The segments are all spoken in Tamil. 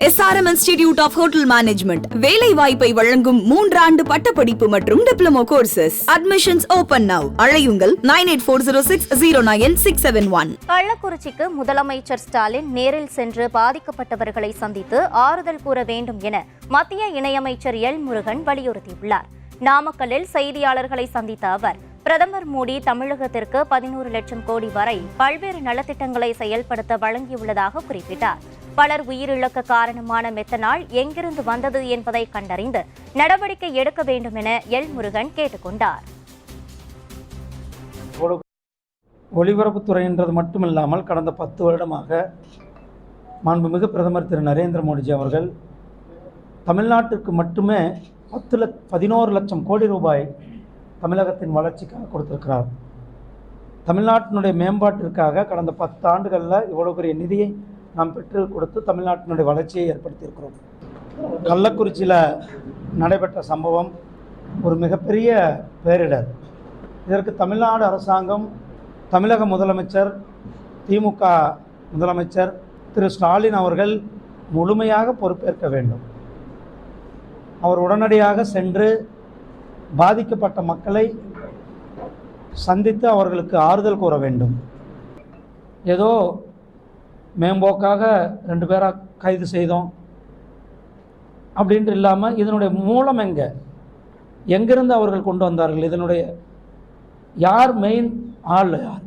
SRM Institute of Hotel Management வேலை வாய்ப்பை வழங்கும் 3 ஆண்டு பட்டப்படிப்பு மற்றும் diploma courses. Admissions open now. அழையுங்கள் 9840609671. கள்ளக்குறிச்சிக்கு முதலமைச்சர் ஸ்டாலின் நேரில் சென்று பாதிக்கப்பட்டவர்களை சந்தித்து ஆறுதல் கூற வேண்டும் என மத்திய இணையமைச்சர் எல் முருகன் வலியுறுத்தியுள்ளார். நாமக்கல்லில் செய்தியாளர்களை சந்தித்த அவர், பிரதமர் மோடி தமிழகத்திற்கு 11 லட்சம் கோடி வரை பல்வேறு நலத்திட்டங்களை செயல்படுத்த வழங்கியுள்ளதாக குறிப்பிட்டார். பலர் உயிரிழக்க காரணமான மெத்தனால் எங்கிருந்து வந்தது என்பதை கண்டறிந்து நடவடிக்கை எடுக்க வேண்டும் என எல் முருகன் கேட்டுக்கொண்டார். ஒலிபரப்புத்துறைன்றது மட்டுமில்லாமல் கடந்த 10 வருடமாக மாண்புமிகு பிரதமர் திரு நரேந்திர மோடிஜி அவர்கள் தமிழ்நாட்டிற்கு மட்டுமே 11 லட்சம் கோடி ரூபாய் தமிழகத்தின் வளர்ச்சிக்காக கொடுத்திருக்கிறார். தமிழ்நாட்டினுடைய மேம்பாட்டிற்காக கடந்த 10 ஆண்டுகளில் இவ்வளவு பெரிய நிதியை நாம் பெற்று கொடுத்து தமிழ்நாட்டினுடைய வளர்ச்சியை ஏற்படுத்தியிருக்கிறோம். கள்ளக்குறிச்சியில் நடைபெற்ற சம்பவம் ஒரு மிகப்பெரிய பேரிடர். இதற்கு தமிழ்நாடு அரசாங்கம், தமிழக முதலமைச்சர், திமுக முதலமைச்சர் திரு ஸ்டாலின் அவர்கள் முழுமையாக பொறுப்பேற்க வேண்டும். அவர் உடனடியாக சென்று பாதிக்கப்பட்ட மக்களை சந்தித்து அவர்களுக்கு ஆறுதல் கூற வேண்டும். ஏதோ மேம்போக்காக 2 பேரை கைது செய்தோம் அப்படின்ட்டு இல்லாமல் இதனுடைய மூலம் எங்கிருந்து அவர்கள் கொண்டு வந்தார்கள், இதனுடைய யார் மெயின் ஆள் யார்,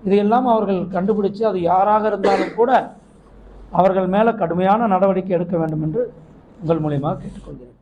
இதையெல்லாம் அவர்கள் கண்டுபிடிச்சு அது யாராக இருந்தாலும் கூட அவர்கள் மேலே கடுமையான நடவடிக்கை எடுக்க வேண்டும் என்று உங்கள் மூலியமாக கேட்டுக்கொள்கிறேன்.